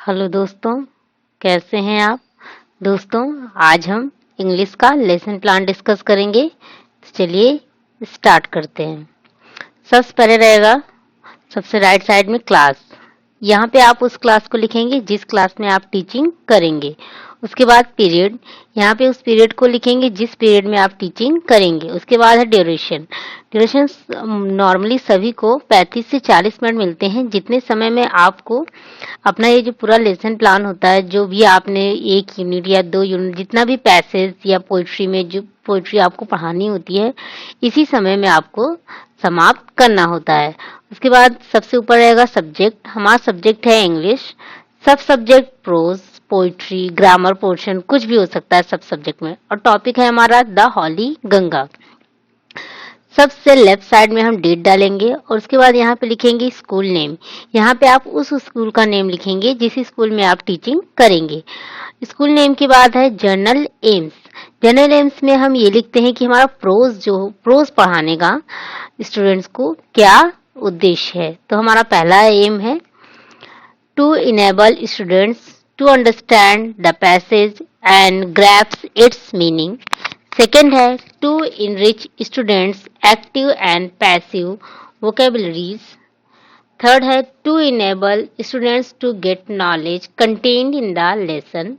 Hello दोस्तों, कैसे हैं आप। दोस्तों, आज हम इंग्लिश का लेसन प्लान डिस्कस करेंगे। तो चलिए स्टार्ट करते हैं। सबसे पहले रहेगा सबसे राइट साइड में क्लास। यहाँ पे आप उस क्लास को लिखेंगे जिस क्लास में आप टीचिंग करेंगे। उसके बाद पीरियड, यहाँ पे उस पीरियड को लिखेंगे जिस पीरियड में आप टीचिंग करेंगे। उसके बाद है ड्यूरेशन। ड्यूरेशन नॉर्मली सभी को 35 से 40 मिनट मिलते हैं, जितने समय में आपको अपना ये जो पूरा लेसन प्लान होता है, जो भी आपने 1 यूनिट या 2 यूनिट जितना भी पैसेज या पोइट्री में जो पोइट्री आपको पढ़ानी होती है, इसी समय में आपको समाप्त करना होता है। उसके बाद सबसे ऊपर रहेगा सब्जेक्ट। हमारा सब्जेक्ट है इंग्लिश। सब subject prose, poetry, grammar portion कुछ भी हो सकता है सब सब्जेक्ट में। और टॉपिक है हमारा द हॉली गंगा। सबसे लेफ्ट साइड में हम डेट डालेंगे और उसके बाद यहाँ पे लिखेंगे स्कूल नेम। यहाँ पे आप उस स्कूल का नेम लिखेंगे जिस स्कूल में आप टीचिंग करेंगे। स्कूल नेम के बाद है जर्नल एम्स। जर्नल एम्स में हम ये लिखते हैं कि हमारा प्रोज पढ़ाने का स्टूडेंट्स को क्या उद्देश्य है। तो हमारा पहला एम है to enable students to understand the passage and grasp its meaning. Second है to enrich students active and passive vocabularies. Third है to enable students to get knowledge contained in the lesson.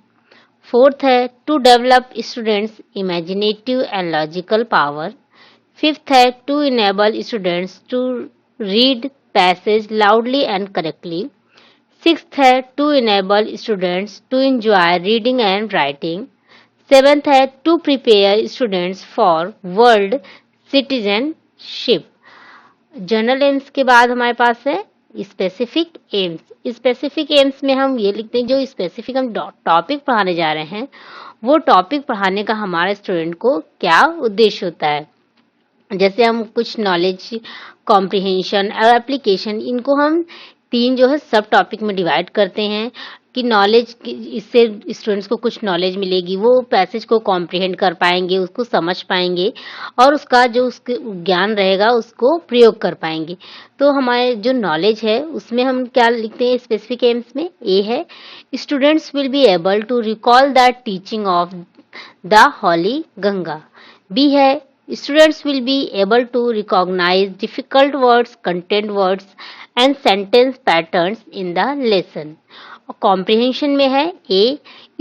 Fourth है to develop students imaginative and logical power. Fifth है to enable students to read passage loudly and correctly. Sixth है to enable students to enjoy reading and writing. Seventh है to prepare students for world citizenship. General AIIMS के बाद हमारे पास है specific AIIMS. Specific AIIMS में हम ये लिखते हैं जो स्पेसिफिक हम टॉपिक पढ़ाने जा रहे हैं, वो टॉपिक पढ़ाने का हमारे स्टूडेंट को क्या उद्देश्य होता है। जैसे हम कुछ नॉलेज, कॉम्प्रिहेंशन और एप्लीकेशन, इनको हम 3 जो है सब टॉपिक में डिवाइड करते हैं कि नॉलेज, इससे स्टूडेंट्स को कुछ नॉलेज मिलेगी, वो पैसेज को कॉम्प्रिहेंड कर पाएंगे, उसको समझ पाएंगे और उसका जो उसके ज्ञान रहेगा उसको प्रयोग कर पाएंगे। तो हमारे जो नॉलेज है उसमें हम क्या लिखते हैं स्पेसिफिक एम्स में। ए है students will be able to recall the teaching of the holy Ganga. B है students will be able to recognize difficult words, content words and sentence patterns in the lesson. Comprehension में है A,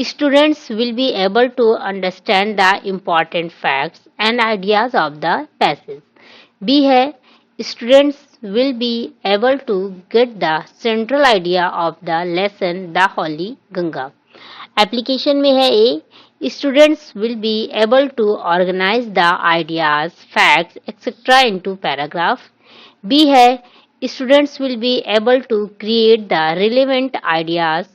students will be able to understand the important facts and ideas of the passage. B है students will be able to get the central idea of the lesson, the Holy Ganga. Application में है A, students will be able to organize the ideas, facts, etc. into paragraph. B है students will be able to create the relevant ideas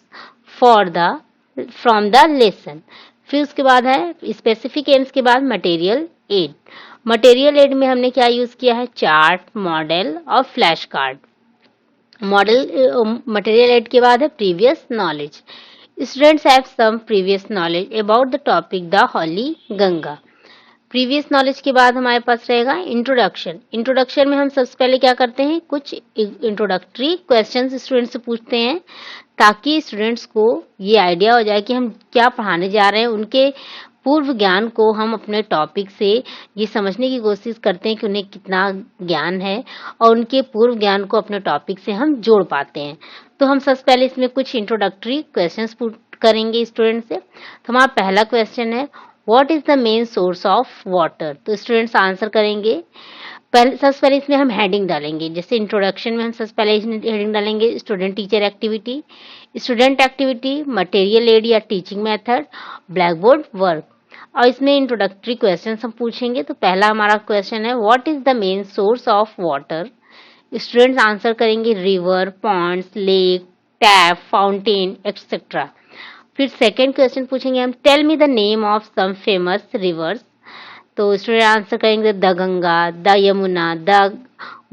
from the lesson. फिर उसके बाद है specific AIIMS के बाद material add. Material add में हमने क्या यूज किया है, चार्ट, मॉडल और फ्लैश कार्ड। मटेरियल एड के बाद है previous knowledge. Students have some previous knowledge about the topic the Holy Ganga. Previous knowledge के बाद हमारे पास रहेगा इंट्रोडक्शन। इंट्रोडक्शन में हम सबसे पहले क्या करते हैं, कुछ इंट्रोडक्टरी क्वेश्चंस स्टूडेंट्स से पूछते हैं ताकि स्टूडेंट्स को ये आइडिया हो जाए कि हम क्या पढ़ाने जा रहे हैं। उनके पूर्व ज्ञान को हम अपने टॉपिक से ये समझने की कोशिश करते हैं कि उन्हें कितना ज्ञान है और उनके पूर्व ज्ञान को अपने टॉपिक से हम जोड़ पाते हैं। तो हम सबसे पहले इसमें कुछ इंट्रोडक्टरी क्वेश्चंस पुट करेंगे स्टूडेंट से। तो हमारा पहला क्वेश्चन है what is the main source of water. तो स्टूडेंट्स आंसर करेंगे। सबसे पहले इसमें हम हेडिंग डालेंगे। जैसे इंट्रोडक्शन में हम सबसे पहले हेडिंग डालेंगे student teacher activity, student activity, material aid या teaching method, black board work. और इसमें इंट्रोडक्टरी क्वेश्चन हम पूछेंगे। तो पहला हमारा क्वेश्चन है what is the main source of water. Students answer करेंगे river, ponds, lake, tap, fountain etcetera. फिर सेकेंड क्वेश्चन पूछेंगे हम tell me the name of some famous rivers. तो स्टूडेंट आंसर करेंगे the Ganga, the Yamuna, the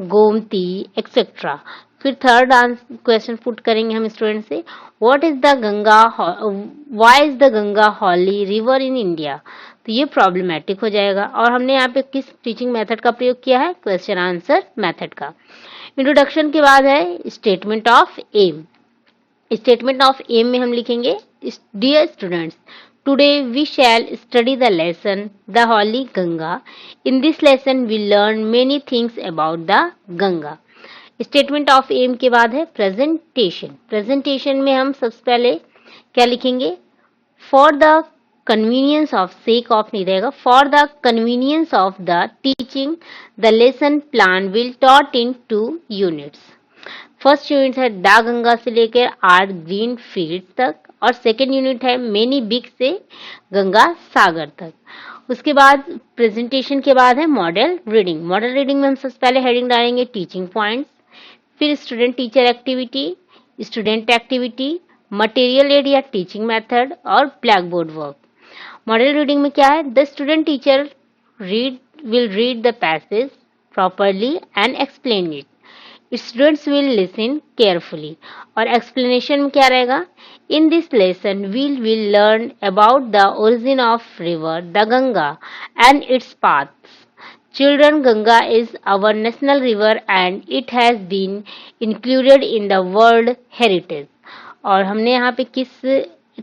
Gomti etcetera. फिर third question put करेंगे हम student से what is the Ganga, why is the Ganga holy river in India. तो ये प्रॉब्लमेटिक हो जाएगा और हमने यहाँ पे किस टीचिंग मेथड का प्रयोग किया है, क्वेश्चन आंसर मेथड का। इंट्रोडक्शन के बाद है statement of aim. Statement of aim में हम लिखेंगे dear students, today we shall study the lesson the holy Ganga. In this lesson we learn many things about the Ganga. Statement of aim के बाद है प्रेजेंटेशन। प्रेजेंटेशन में हम सबसे पहले क्या लिखेंगे, for the convenience of, sake of नहीं रहेगा, for the convenience of the teaching the lesson plan will taught in 2 units. First unit है द गंगा से लेकर 8 ग्रीन फील्ड तक, और सेकेंड यूनिट है मेनी बिग से गंगा सागर तक। उसके बाद प्रेजेंटेशन के बाद है मॉडल रीडिंग। मॉडल रीडिंग में हम सबसे पहले हेडिंग डालेंगे टीचिंग पॉइंट्स, फिर student teacher activity, student activity, material aid या टीचिंग मेथड, और black board work. Model reading में क्या है, the student teacher will read the passage properly and explain it. Students will listen carefully. और explanation में क्या रहेगा, in this lesson we will learn about the origin of river the Ganga and its paths. Children, Ganga is our national river and it has been included in the World Heritage. और हमने यहाँ पे किस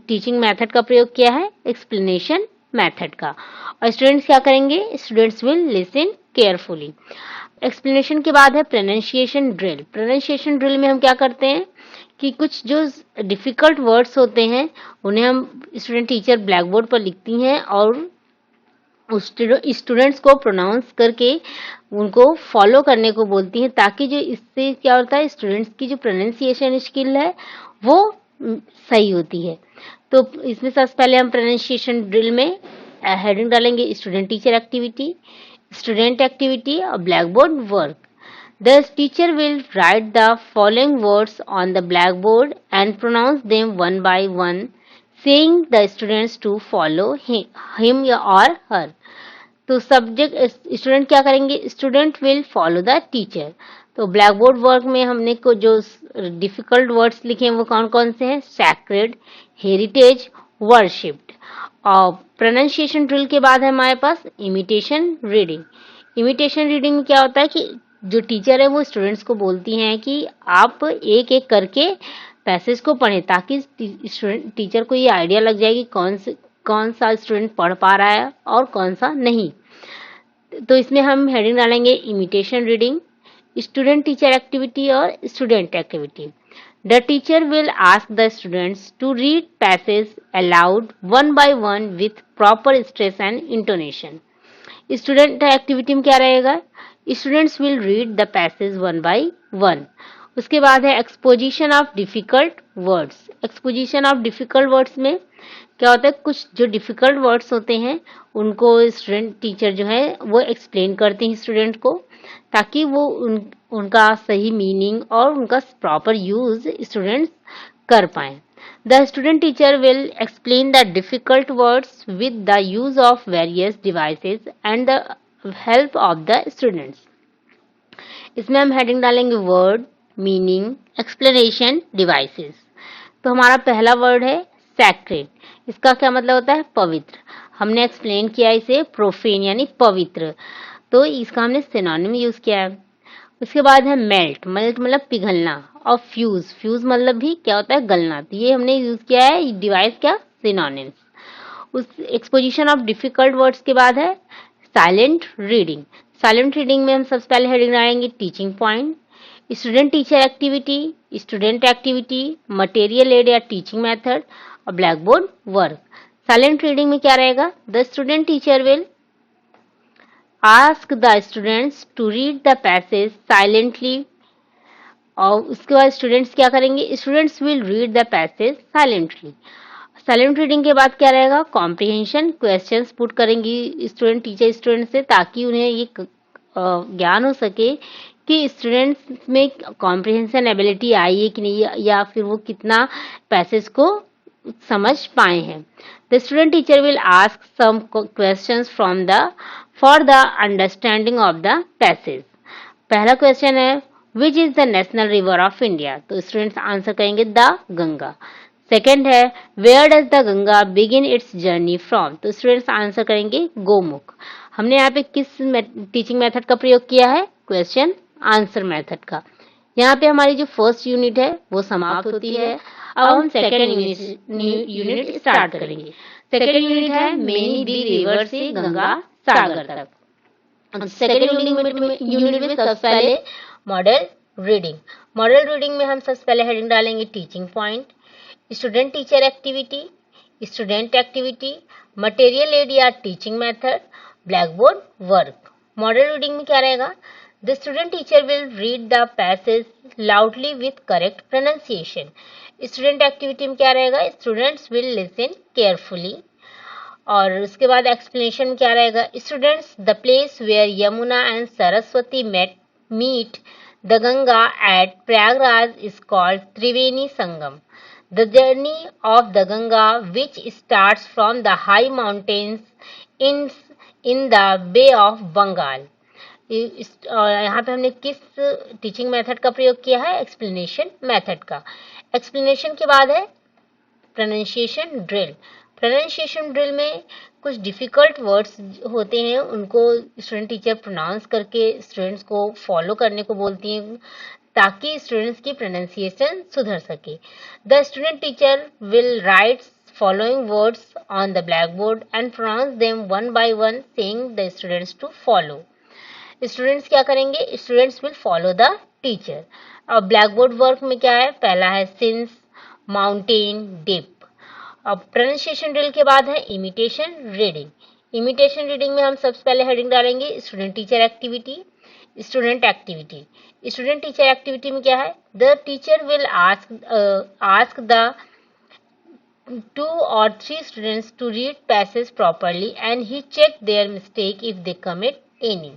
teaching method का प्रयोग किया है, explanation method का। और स्टूडेंट्स क्या करेंगे, students will listen carefully. Explanation के बाद है प्रोनाउंसिएशन ड्रिल। प्रोनाउंसिएशन ड्रिल में हम क्या करते हैं कि कुछ जो डिफिकल्ट वर्ड्स होते हैं उन्हें हम स्टूडेंट टीचर ब्लैक बोर्ड पर लिखती हैं और स्टूडेंट्स को प्रोनाउंस करके उनको फॉलो करने को बोलती हैं, ताकि जो इससे क्या होता है, स्टूडेंट्स की जो प्रोनाउंसिएशन स्किल है वो सही होती है। तो इसमें सबसे पहले हम प्रोनाउंसिएशन ड्रिल में हेडिंग डालेंगे student teacher activity, student activity और black board work. The teacher will write the following words on the blackboard and pronounce them one by one, saying the students to follow him or her. तो subject student क्या करेंगे, student will follow the teacher. तो black board work में हमने को जो difficult words लिखे हैं वो कौन कौन से हैं, सैक्रेड, हेरिटेज, वर्शिप्ड। और प्रोनाउंसिएशन ड्रिल के बाद है हमारे पास इमिटेशन रीडिंग। इमिटेशन रीडिंग में क्या होता है कि जो टीचर है वो स्टूडेंट्स को बोलती हैं कि आप एक एक करके पैसेज को पढ़ें, ताकि टीचर को ये आइडिया लग जाए कि कौन सा स्टूडेंट पढ़ पा रहा है और कौन सा नहीं। तो इसमें हम हेडिंग डालेंगे imitation reading, student teacher activity और student activity. The teacher will ask the students to read passage aloud one by one with proper stress and intonation. Student activity में क्या रहेगा, students will read the passage one by one. उसके बाद है exposition of difficult words. Exposition of difficult words में क्या होता है, कुछ जो डिफिकल्ट वर्ड्स होते हैं उनको स्टूडेंट टीचर जो है वो एक्सप्लेन करते हैं स्टूडेंट को, ताकि वो उनका सही मीनिंग और उनका प्रॉपर यूज स्टूडेंट्स कर पाएं। The student teacher will explain the difficult words with the use of various devices and the help of the students. इसमें हम हेडिंग डालेंगे वर्ड, मीनिंग, एक्सप्लेनेशन, डिवाइसेस। तो हमारा पहला वर्ड है सैक्रेड। इसका क्या मतलब होता है, पवित्र। हमने एक्सप्लेन किया इसे प्रोफेन यानी पवित्र, तो इसका हमने सिनोनिम यूज किया है। उसके बाद है मेल्ट। मेल्ट मतलब पिघलना, और फ्यूज, फ्यूज मतलब भी क्या होता है, गलना। तो ये हमने यूज किया है डिवाइस क्या, सिनोनिम्स। उस एक्सपोजिशन ऑफ डिफिकल्ट वर्ड्स के बाद है साइलेंट रीडिंग। साइलेंट रीडिंग में हम सबसे पहले हेडिंग डालेंगे teaching point, student teacher activity, student activity, material aid या टीचिंग मेथड और black board work. Silent reading में क्या रहेगा, the student teacher will ask the students to read the passage silently। और उसके बाद स्टूडेंट्स क्या करेंगे, students will read the passage silently. Silent reading के बाद क्या रहेगा, कॉम्प्रिहेंशन, क्वेश्चंस पुट करेंगी स्टूडेंट टीचर स्टूडेंट से, ताकि उन्हें ये ज्ञान हो सके कि स्टूडेंट्स में कॉम्प्रिहेंशन एबिलिटी आई है कि नहीं, या फिर वो कितना पैसेज को समझ पाए हैं। The student teacher will ask some questions from the for the understanding of the passage. पहला क्वेश्चन है which is the national river of India, तो स्टूडेंट्स आंसर करेंगे द गंगा। सेकेंड है where does the Ganga begin its journey from, तो students answer करेंगे गोमुख। हमने यहाँ पे किस टीचिंग मेथड का प्रयोग किया है, क्वेश्चन आंसर मेथड का। यहाँ पे हमारी जो फर्स्ट यूनिट है वो समाप्त होती है। अब हम सेकेंड यूनिट स्टार्ट करेंगे। सेकेंड यूनिट है मेनी बिग रिवर से गंगा सागर तक। सेकेंड यूनिट में सबसे पहले मॉडल रीडिंग। मॉडल रीडिंग में हम सबसे पहले हेडिंग डालेंगे teaching point, student teacher activity, student activity, material aid या teaching method, black board work. Model reading में क्या रहेगा? The student teacher will read the passage loudly with correct pronunciation. Student activity में क्या रहेगा? Students will listen carefully. और उसके बाद एक्सप्लेनेशन में क्या रहेगा? Students, the place where Yamuna and Saraswati meet the Ganga at Prayagraj is called Triveni Sangam. The journey of the Ganga, which starts from the high mountains in the Bay of Bengal. यहाँ पे हमने किस टीचिंग मेथड का प्रयोग किया है? एक्सप्लेनेशन मेथड का। एक्सप्लेनेशन के बाद है प्रोनाउंसिएशन ड्रिल। प्रोनाउंसिएशन ड्रिल में कुछ डिफिकल्ट वर्ड्स होते हैं, उनको स्टूडेंट टीचर प्रोनाउंस करके स्टूडेंट्स को फॉलो करने को बोलती हैं ताकि स्टूडेंट्स की प्रोनाउंसिएशन सुधर सके। The student teacher will write following words on the black board and pronounce them one by one, saying the students to follow. Students क्या करेंगे? Students will follow the teacher. अब ब्लैक बोर्ड वर्क में क्या है? पहला है since, mountain, dip. अब pronunciation drill के बाद है इमिटेशन रीडिंग। इमिटेशन रीडिंग में हम सबसे पहले हेडिंग डालेंगे student teacher activity, student activity. Student teacher activity में क्या है? The teacher will ask the 2 or 3 students to read passage properly and he check their mistake if they commit any.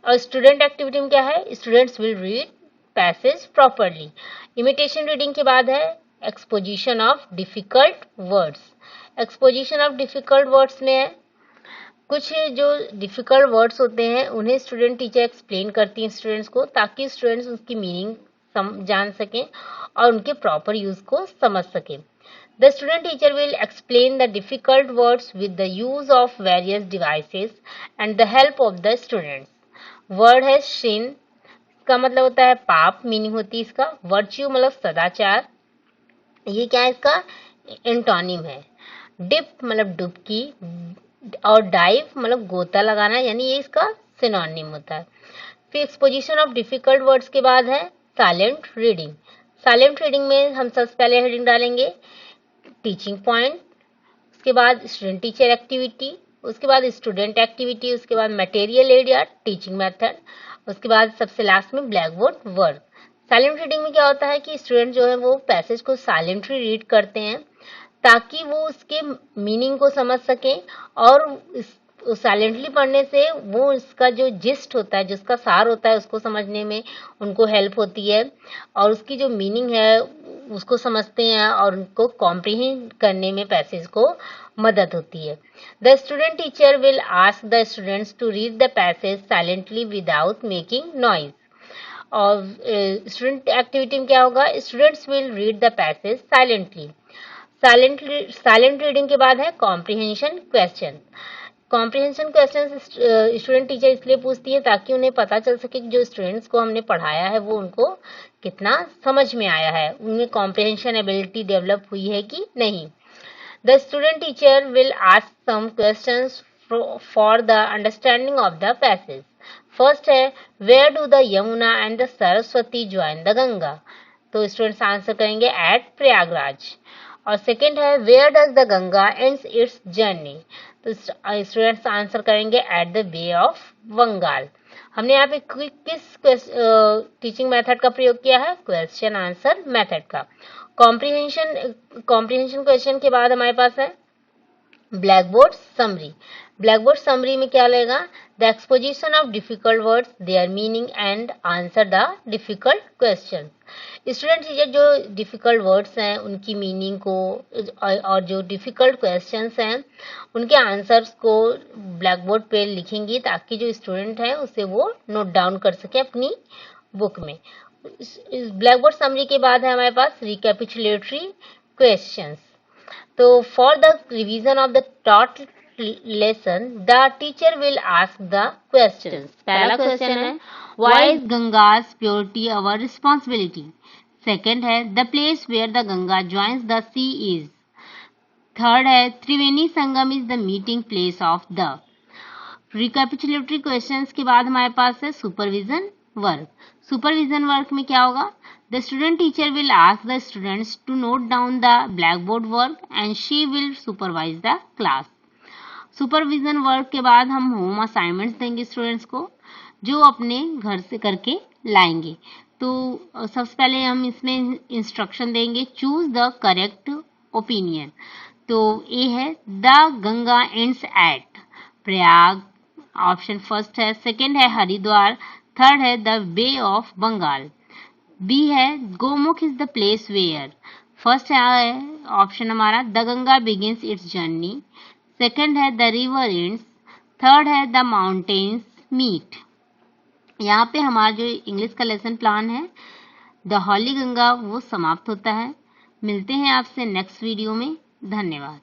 और student activity में क्या है? Students will read passage properly. Imitation reading के बाद है exposition of difficult words. Exposition of difficult words में है कुछ जो डिफिकल्ट वर्ड्स होते हैं उन्हें स्टूडेंट टीचर एक्सप्लेन करती हैं स्टूडेंट्स को ताकि स्टूडेंट्स उसकी मीनिंग जान सकें और उनके प्रॉपर यूज को समझ सकें। The student teacher will explain the difficult words with the use of various devices and the help of the students. Word है सिन, इसका मतलब होता है पाप, मीनिंग होती है इसका। वर्च्यू मतलब सदाचार, ये क्या है? इसका एंटोनिम है। डिप मतलब डुबकी, और डाइव मतलब गोता लगाना, यानी ये इसका सिनोनिम होता है। फिर एक्सपोजिशन ऑफ डिफिकल्ट वर्ड्स के बाद है साइलेंट रीडिंग। साइलेंट रीडिंग में हम सबसे पहले हेडिंग डालेंगे टीचिंग पॉइंट, उसके बाद स्टूडेंट टीचर एक्टिविटी, उसके बाद स्टूडेंट एक्टिविटी, उसके बाद मटेरियल एड या टीचिंग मेथड, उसके बाद सबसे लास्ट में black board work. Silent reading में क्या होता है कि स्टूडेंट जो है वो पैसेज को साइलेंटली रीड करते हैं ताकि वो उसके मीनिंग को समझ सकें और साइलेंटली पढ़ने से वो इसका जो जिस्ट होता है, जिसका सार होता है, उसको समझने में उनको हेल्प होती है और उसकी जो मीनिंग है उसको समझते हैं और उनको कॉम्प्रिहेंड करने में पैसेज को मदद होती है। The student teacher will ask the students to read the passage silently without making noise. और स्टूडेंट एक्टिविटी में क्या होगा? Students will read the passage silently. Silent reading के बाद है comprehension question. Comprehension question student teacher इसलिए पूछती है ताकि उन्हें पता चल सके कि जो स्टूडेंट्स को हमने पढ़ाया है वो उनको कितना समझ में आया है, उनमें कॉम्प्रिहेंशन एबिलिटी डेवलप हुई है कि नहीं। The student teacher will ask some questions for the understanding of the passage. First है where do the Yamuna and the Saraswati join the Ganga, तो स्टूडेंट्स आंसर करेंगे एट प्रयागराज। और सेकेंड है where does the Ganga ends its journey, तो students answer करेंगे at the bay of Bengal. हमने यहाँ पे किस टीचिंग मेथड का प्रयोग किया है? क्वेश्चन आंसर मेथड का। कॉम्प्रिहेंशन क्वेश्चन के बाद हमारे पास है black board summary. Black board summary में क्या लगेगा? The exposition of difficult words, there meaning and answer the difficult question. Student teacher जो डिफिकल्ट वर्ड्स हैं उनकी मीनिंग को और जो डिफिकल्ट क्वेश्चंस हैं उनके आंसर्स को ब्लैक बोर्ड पे लिखेंगी ताकि जो स्टूडेंट है उसे वो नोट डाउन कर सके अपनी बुक में। ब्लैक बोर्ड समरी के बाद है हमारे पास रिकैपिचुलेटरी क्वेश्चंस। तो for the revision of the taught lesson, the teacher will ask the questions. पहला क्वेश्चन है, why is Ganga's purity our responsibility? Second है, the place where the Ganga joins the sea is. Third है, Triveni Sangam is the meeting place of the. Recapitulatory questions के बाद हमारे पास है supervision work. Supervision work में क्या होगा? The student teacher will ask the students to note down the black board work and she will supervise the class. Supervision work के बाद हम होम असाइनमेंट्स देंगे स्टूडेंट्स को, जो अपने घर से करके लाएंगे. तो सबसे पहले हम इसमें इंस्ट्रक्शन देंगे, चूज द करेक्ट ओपिनियन. तो ए है, the Ganga ends at Prayag, option first है. सेकंड है हरिद्वार. थर्ड है the bay of Bengal. B है, Gomukh is the place where. First है ऑप्शन हमारा, the Ganga begins its journey. Second है द रिवर एंड्स. थर्ड है द माउंटेन्स मीट. यहाँ पे हमारा जो इंग्लिश का लेसन प्लान है द हॉली गंगा वो समाप्त होता है. मिलते हैं आपसे नेक्स्ट वीडियो में. धन्यवाद.